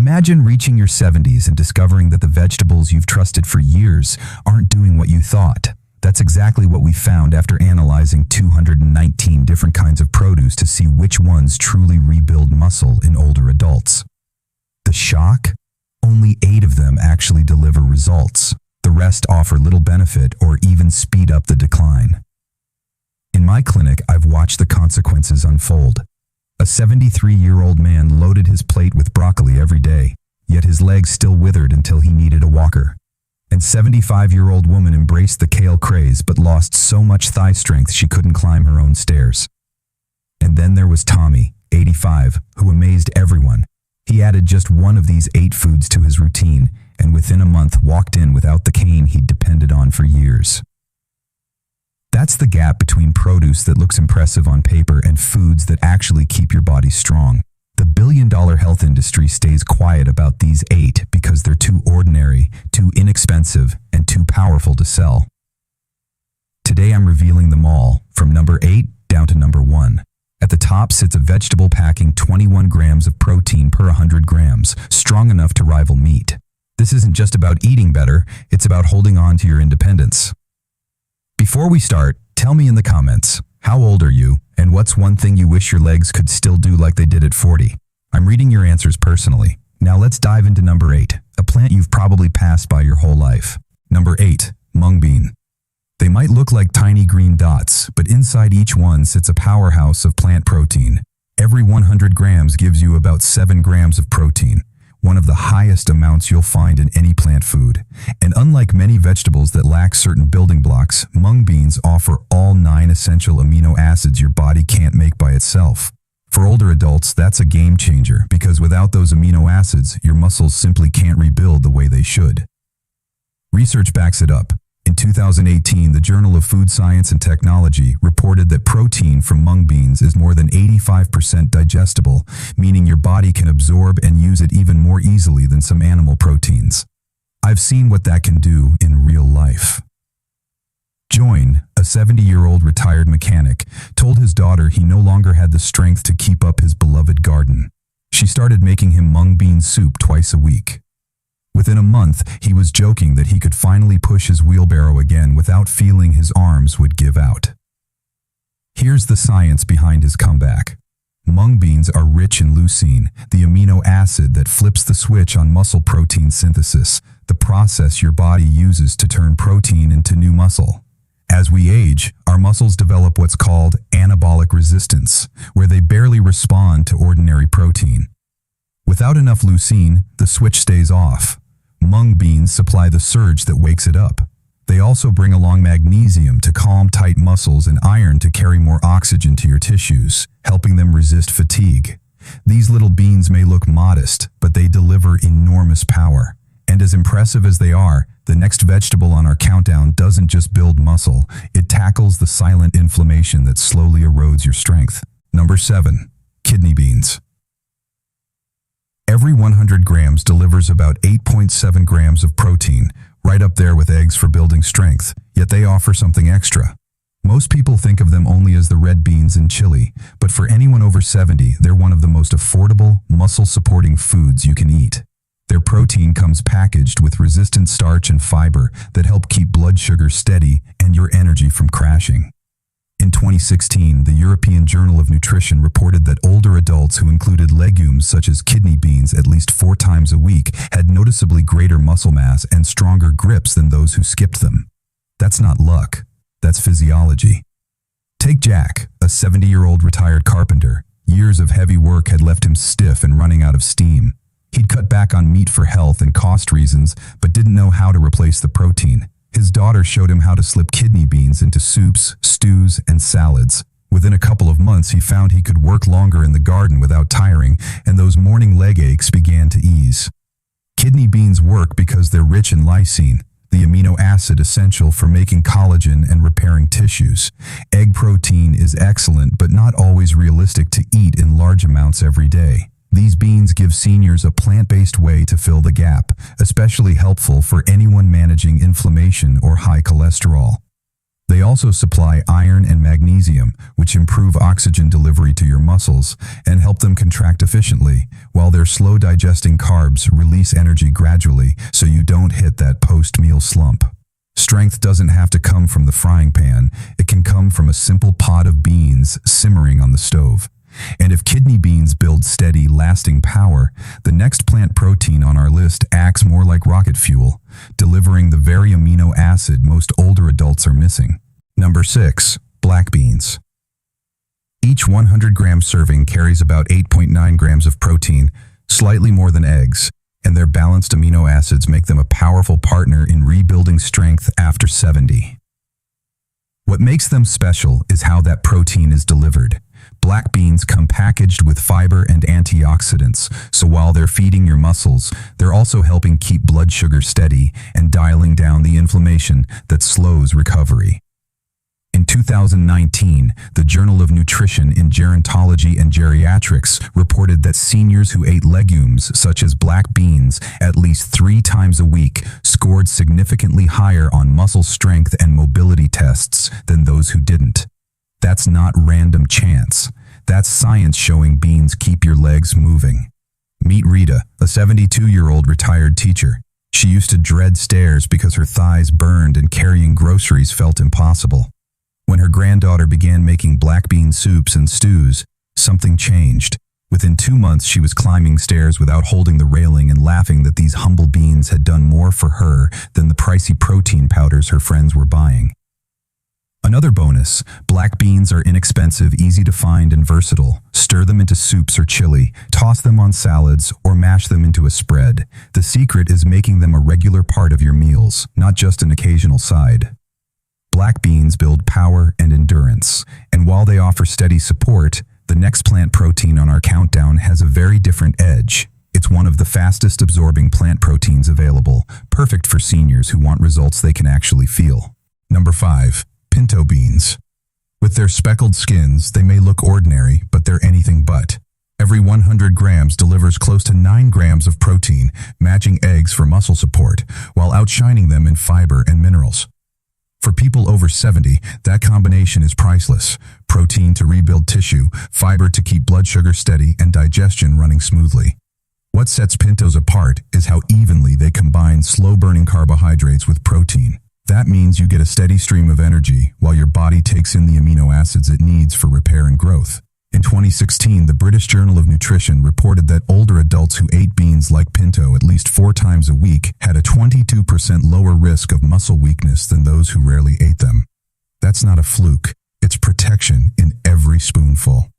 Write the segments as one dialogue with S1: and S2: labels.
S1: Imagine reaching your 70s and discovering that the vegetables you've trusted for years aren't doing what you thought. That's exactly what we found after analyzing 219 different kinds of produce to see which ones truly rebuild muscle in older adults. The shock? Only 8 of them actually deliver results. The rest offer little benefit or even speed up the decline. In my clinic, I've watched the consequences unfold. A 73-year-old man loaded his plate with broccoli every day, yet his legs still withered until he needed a walker. And 75-year-old woman embraced the kale craze but lost so much thigh strength she couldn't climb her own stairs. And then there was Tommy, 85, who amazed everyone. He added just one of these 8 foods to his routine, and within a month walked in without the cane he'd depended on for years. That's the gap between produce that looks impressive on paper and foods that actually keep your body strong. The billion-dollar health industry stays quiet about these 8 because they're too ordinary, too inexpensive, and too powerful to sell. Today I'm revealing them all, from number 8 down to number 1. At the top sits a vegetable packing 21 grams of protein per 100 grams, strong enough to rival meat. This isn't just about eating better, it's about holding on to your independence. Before we start, tell me in the comments, how old are you, and what's one thing you wish your legs could still do like they did at 40? I'm reading your answers personally. Now let's dive into number 8, a plant you've probably passed by your whole life. Number 8, mung bean. They might look like tiny green dots, but inside each one sits a powerhouse of plant protein. Every 100 grams gives you about 7 grams of protein, one of the highest amounts you'll find in any plant food. And unlike many vegetables that lack certain building blocks, mung beans offer all 9 essential amino acids your body can't make by itself. For older adults, that's a game changer, because without those amino acids, your muscles simply can't rebuild the way they should. Research backs it up. In 2018, the Journal of Food Science and Technology reported that protein from mung beans is more than 85% digestible, meaning your body can absorb and use it even more easily than some animal proteins. I've seen what that can do in real life. Joyne, a 70-year-old retired mechanic, told his daughter he no longer had the strength to keep up his beloved garden. She started making him mung bean soup twice a week. Within a month, he was joking that he could finally push his wheelbarrow again without feeling his arms would give out. Here's the science behind his comeback. Mung beans are rich in leucine, the amino acid that flips the switch on muscle protein synthesis, the process your body uses to turn protein into new muscle. As we age, our muscles develop what's called anabolic resistance, where they barely respond to ordinary protein. Without enough leucine, the switch stays off. Mung beans supply the surge that wakes it up. They also bring along magnesium to calm tight muscles and iron to carry more oxygen to your tissues, helping them resist fatigue. These little beans may look modest, but they deliver enormous power. And as impressive as they are, the next vegetable on our countdown doesn't just build muscle, it tackles the silent inflammation that slowly erodes your strength. Number 7, kidney beans. Every 100 grams delivers about 8.7 grams of protein, right up there with eggs for building strength, yet they offer something extra. Most people think of them only as the red beans in chili, but for anyone over 70, they're one of the most affordable, muscle-supporting foods you can eat. Their protein comes packaged with resistant starch and fiber that help keep blood sugar steady and your energy from crashing. In 2016, the European Journal of Nutrition reported that older adults who included legumes such as kidney beans at least 4 times a week had noticeably greater muscle mass and stronger grips than those who skipped them. That's not luck, that's physiology. Take Jack, a 70-year-old retired carpenter. Years of heavy work had left him stiff and running out of steam. He'd cut back on meat for health and cost reasons, but didn't know how to replace the protein. His daughter showed him how to slip kidney beans into soups, stews, and salads. Within a couple of months, he found he could work longer in the garden without tiring, and those morning leg aches began to ease. Kidney beans work because they're rich in lysine, the amino acid essential for making collagen and repairing tissues. Egg protein is excellent, but not always realistic to eat in large amounts every day. These beans give seniors a plant-based way to fill the gap, especially helpful for anyone managing inflammation or high cholesterol. They also supply iron and magnesium, which improve oxygen delivery to your muscles and help them contract efficiently, while their slow-digesting carbs release energy gradually so you don't hit that post-meal slump. Strength doesn't have to come from the frying pan. It can come from a simple pot of beans simmering on the stove. And if kidney beans build steady, lasting power, the next plant protein on our list acts more like rocket fuel, delivering the very amino acid most older adults are missing. Number 6. Black beans. Each 100-gram serving carries about 8.9 grams of protein, slightly more than eggs, and their balanced amino acids make them a powerful partner in rebuilding strength after 70. What makes them special is how that protein is delivered. Black beans come packaged with fiber and antioxidants, so while they're feeding your muscles, they're also helping keep blood sugar steady and dialing down the inflammation that slows recovery. In 2019, the Journal of Nutrition in Gerontology and Geriatrics reported that seniors who ate legumes such as black beans at least 3 times a week scored significantly higher on muscle strength and mobility tests than those who didn't. That's not random chance. That's science showing beans keep your legs moving. Meet Rita, a 72-year-old retired teacher. She used to dread stairs because her thighs burned and carrying groceries felt impossible. When her granddaughter began making black bean soups and stews, something changed. Within 2 months, she was climbing stairs without holding the railing and laughing that these humble beans had done more for her than the pricey protein powders her friends were buying. Another bonus, black beans are inexpensive, easy to find, and versatile. Stir them into soups or chili, toss them on salads, or mash them into a spread. The secret is making them a regular part of your meals, not just an occasional side. Black beans build power and endurance, and while they offer steady support, the next plant protein on our countdown has a very different edge. It's one of the fastest absorbing plant proteins available, perfect for seniors who want results they can actually feel. Number 5. Pinto beans. With their speckled skins, they may look ordinary, but they're anything but. Every 100 grams delivers close to 9 grams of protein, matching eggs for muscle support, while outshining them in fiber and minerals. For people over 70, that combination is priceless. Protein to rebuild tissue, fiber to keep blood sugar steady, and digestion running smoothly. What sets pintos apart is how evenly they combine slow-burning carbohydrates with protein. That means you get a steady stream of energy while your body takes in the amino acids it needs for repair and growth. In 2016, the British Journal of Nutrition reported that older adults who ate beans like pinto at least 4 times a week had a 22% lower risk of muscle weakness than those who rarely ate them. That's not a fluke. It's protection in every spoonful.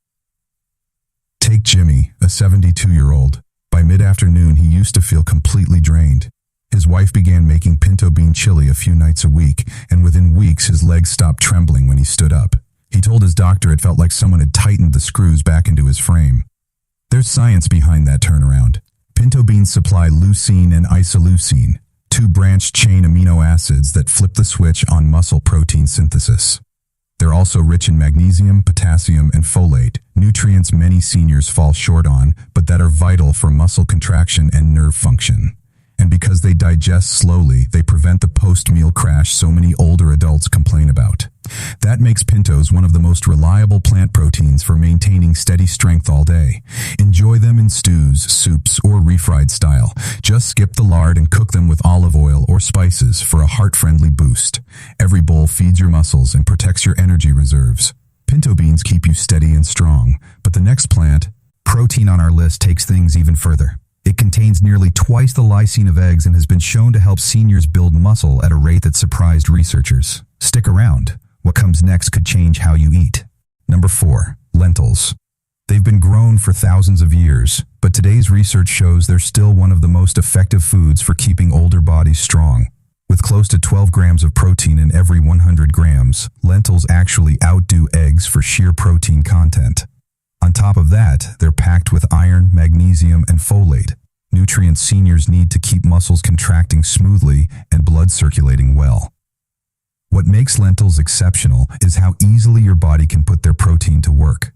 S1: Take Jimmy, a 72-year-old. By mid-afternoon, he used to feel completely drained. His wife began making pinto bean chili a few nights a week, and within weeks his legs stopped trembling when he stood up. He told his doctor it felt like someone had tightened the screws back into his frame. There's science behind that turnaround. Pinto beans supply leucine and isoleucine, 2 branched-chain amino acids that flip the switch on muscle protein synthesis. They're also rich in magnesium, potassium, and folate, nutrients many seniors fall short on, but that are vital for muscle contraction and nerve function. And because they digest slowly, they prevent the post-meal crash so many older adults complain about. That makes pintos one of the most reliable plant proteins for maintaining steady strength all day. Enjoy them in stews, soups, or refried style. Just skip the lard and cook them with olive oil or spices for a heart-friendly boost. Every bowl feeds your muscles and protects your energy reserves. Pinto beans keep you steady and strong, but the next plant, protein on our list, takes things even further. It contains nearly twice the lysine of eggs and has been shown to help seniors build muscle at a rate that surprised researchers. Stick around. What comes next could change how you eat. Number 4. Lentils. They've been grown for thousands of years, but today's research shows they're still one of the most effective foods for keeping older bodies strong. With close to 12 grams of protein in every 100 grams, lentils actually outdo eggs for sheer protein content. On top of that, they're packed with iron, magnesium, and folate, nutrients seniors need to keep muscles contracting smoothly and blood circulating well. What makes lentils exceptional is how easily your body can put their protein to work.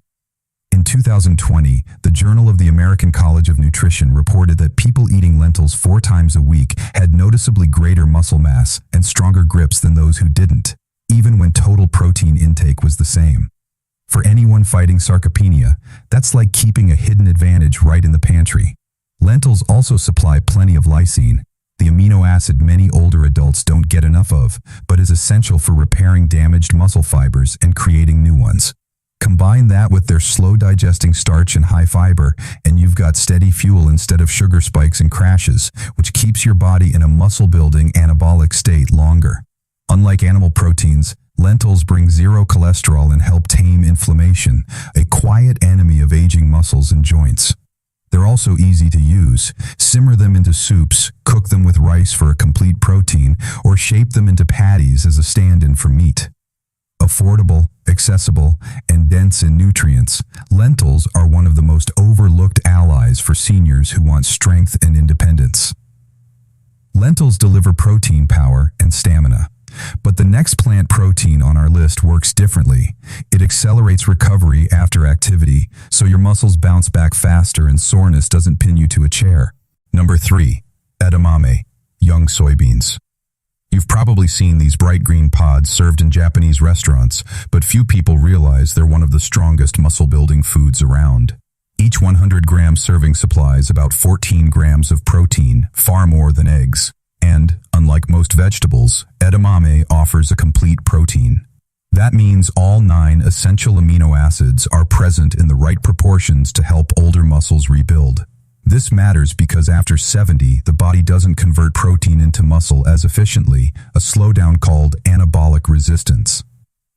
S1: In 2020, the Journal of the American College of Nutrition reported that people eating lentils 4 times a week had noticeably greater muscle mass and stronger grips than those who didn't. even when total protein intake was the same. For anyone fighting sarcopenia, that's like keeping a hidden advantage right in the pantry. Lentils also supply plenty of lysine, the amino acid many older adults don't get enough of, but is essential for repairing damaged muscle fibers and creating new ones. Combine that with their slow-digesting starch and high fiber, and you've got steady fuel instead of sugar spikes and crashes, which keeps your body in a muscle-building anabolic state longer. Unlike animal proteins, lentils bring zero cholesterol and help tame inflammation, a quiet enemy of aging muscles and joints. They're also easy to use. Simmer them into soups, cook them with rice for a complete protein, or shape them into patties as a stand-in for meat. Affordable, accessible, and dense in nutrients, lentils are one of the most overlooked allies for seniors who want strength and independence. Lentils deliver protein power and stamina. But the next plant protein on our list works differently. It accelerates recovery after activity, so your muscles bounce back faster and soreness doesn't pin you to a chair. Number 3. Edamame, young soybeans. You've probably seen these bright green pods served in Japanese restaurants, but few people realize they're one of the strongest muscle-building foods around. Each 100-gram serving supplies about 14 grams of protein, far more than eggs. And, unlike most vegetables, edamame offers a complete protein. That means all 9 essential amino acids are present in the right proportions to help older muscles rebuild. This matters because after 70, the body doesn't convert protein into muscle as efficiently, a slowdown called anabolic resistance.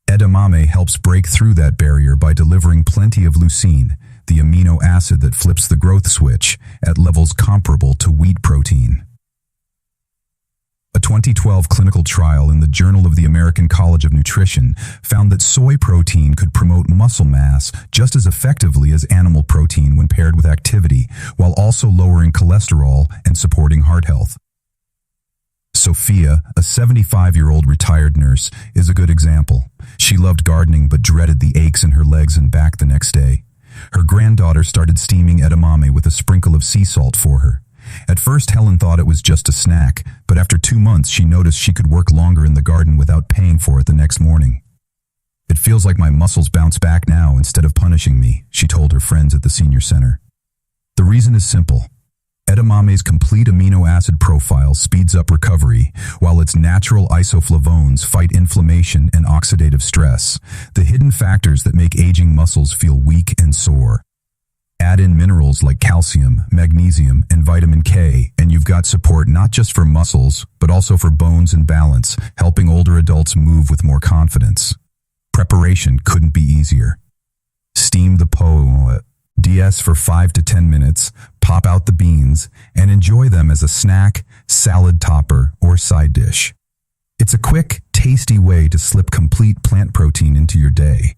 S1: Edamame helps break through that barrier by delivering plenty of leucine, the amino acid that flips the growth switch, at levels comparable to wheat protein. A 2012 clinical trial in the Journal of the American College of Nutrition found that soy protein could promote muscle mass just as effectively as animal protein when paired with activity, while also lowering cholesterol and supporting heart health. Sophia, a 75-year-old retired nurse, is a good example. She loved gardening but dreaded the aches in her legs and back the next day. Her granddaughter started steaming edamame with a sprinkle of sea salt for her. At first, Helen thought it was just a snack, but after 2 months, she noticed she could work longer in the garden without paying for it the next morning. "It feels like my muscles bounce back now instead of punishing me," she told her friends at the senior center. The reason is simple. Edamame's complete amino acid profile speeds up recovery, while its natural isoflavones fight inflammation and oxidative stress, the hidden factors that make aging muscles feel weak and sore. Add in minerals like calcium, magnesium, and vitamin K, and you've got support not just for muscles, but also for bones and balance, helping older adults move with more confidence. Preparation couldn't be easier. Steam the DS for 5 to 10 minutes, pop out the beans, and enjoy them as a snack, salad topper, or side dish. It's a quick, tasty way to slip complete plant protein into your day.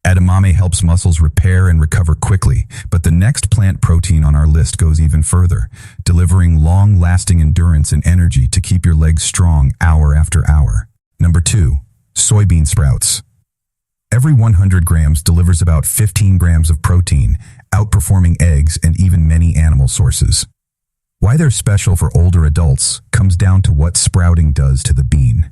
S1: Edamame helps muscles repair and recover quickly, but the next plant protein on our list goes even further, delivering long-lasting endurance and energy to keep your legs strong hour after hour. Number 2. Soybean sprouts. Every 100 grams delivers about 15 grams of protein, outperforming eggs and even many animal sources. Why they're special for older adults comes down to what sprouting does to the bean.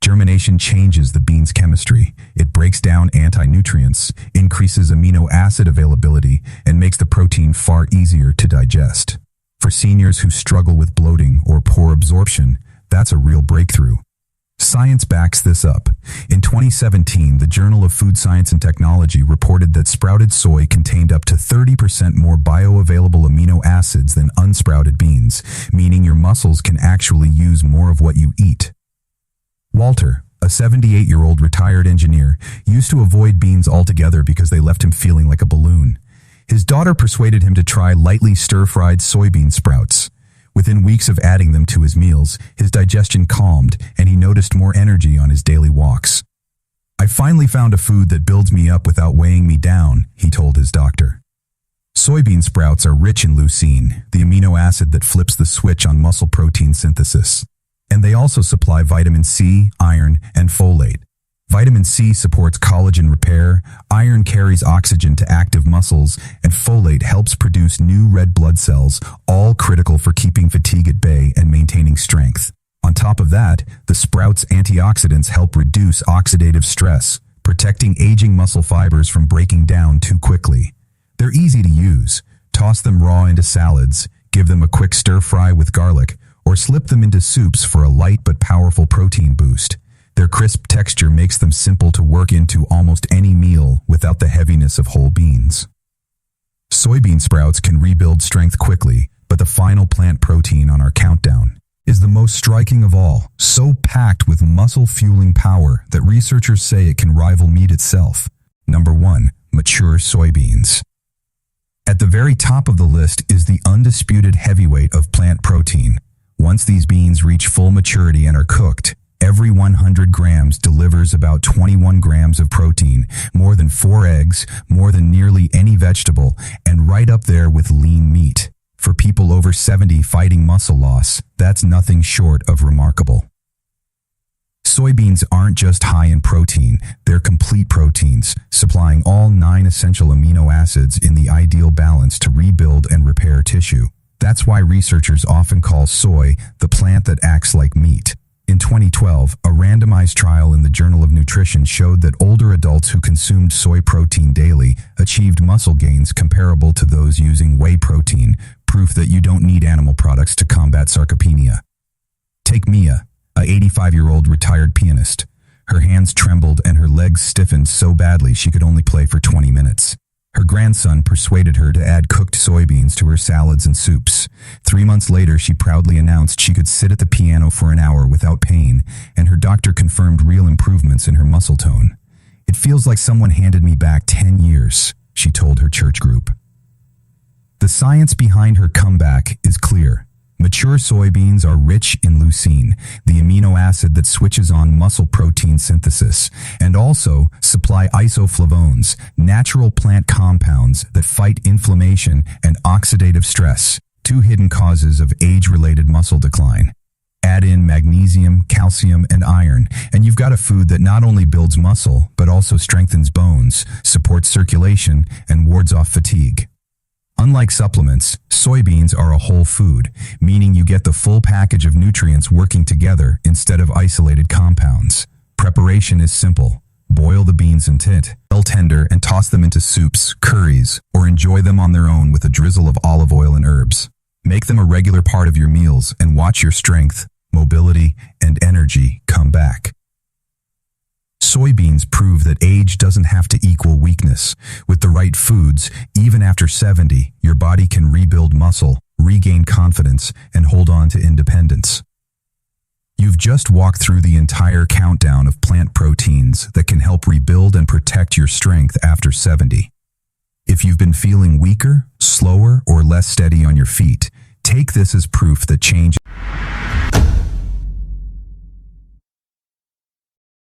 S1: Germination changes the bean's chemistry. It breaks down anti-nutrients, increases amino acid availability, and makes the protein far easier to digest. For seniors who struggle with bloating or poor absorption, that's a real breakthrough. Science backs this up. In 2017, the Journal of Food Science and Technology reported that sprouted soy contained up to 30% more bioavailable amino acids than unsprouted beans, meaning your muscles can actually use more of what you eat. Walter, a 78-year-old retired engineer, used to avoid beans altogether because they left him feeling like a balloon. His daughter persuaded him to try lightly stir-fried soybean sprouts. Within weeks of adding them to his meals, his digestion calmed and he noticed more energy on his daily walks. "I finally found a food that builds me up without weighing me down," he told his doctor. Soybean sprouts are rich in leucine, the amino acid that flips the switch on muscle protein synthesis. And they also supply vitamin C, iron, and folate. Vitamin C supports collagen repair, iron carries oxygen to active muscles, and folate helps produce new red blood cells, all critical for keeping fatigue at bay and maintaining strength. On top of that, the sprout's antioxidants help reduce oxidative stress, protecting aging muscle fibers from breaking down too quickly. They're easy to use. Toss them raw into salads, give them a quick stir-fry with garlic, or slip them into soups for a light but powerful protein boost. Their crisp texture makes them simple to work into almost any meal without the heaviness of whole beans. Soybean sprouts can rebuild strength quickly, but the final plant protein on our countdown is the most striking of all, so packed with muscle-fueling power that researchers say it can rival meat itself. Number 1. Mature soybeans. At the very top of the list is the undisputed heavyweight of plant protein. Once these beans reach full maturity and are cooked, every 100 grams delivers about 21 grams of protein, more than 4 eggs, more than nearly any vegetable, and right up there with lean meat. For people over 70 fighting muscle loss, that's nothing short of remarkable. Soybeans aren't just high in protein, they're complete proteins, supplying all 9 essential amino acids in the ideal balance to rebuild and repair tissue. That's why researchers often call soy the plant that acts like meat. In 2012, a randomized trial in the Journal of Nutrition showed that older adults who consumed soy protein daily achieved muscle gains comparable to those using whey protein, proof that you don't need animal products to combat sarcopenia. Take Mia, a 85-year-old retired pianist. Her hands trembled and her legs stiffened so badly she could only play for 20 minutes. Her grandson persuaded her to add cooked soybeans to her salads and soups. 3 months later, she proudly announced she could sit at the piano for an hour without pain, and her doctor confirmed real improvements in her muscle tone. "It feels like someone handed me back 10 years, she told her church group. The science behind her comeback is clear. Mature soybeans are rich in leucine, the amino acid that switches on muscle protein synthesis, and also supply isoflavones, natural plant compounds that fight inflammation and oxidative stress, 2 hidden causes of age-related muscle decline. Add in magnesium, calcium, and iron, and you've got a food that not only builds muscle, but also strengthens bones, supports circulation, and wards off fatigue. Unlike supplements, soybeans are a whole food, meaning you get the full package of nutrients working together instead of isolated compounds. Preparation is simple. Boil the beans well tender and toss them into soups, curries, or enjoy them on their own with a drizzle of olive oil and herbs. Make them a regular part of your meals and watch your strength, mobility, and energy come back. Soybeans prove that age doesn't have to equal weakness. With the right foods, even after 70, your body can rebuild muscle, regain confidence, and hold on to independence. You've just walked through the entire countdown of plant proteins that can help rebuild and protect your strength after 70. If you've been feeling weaker, slower, or less steady on your feet, take this as proof that change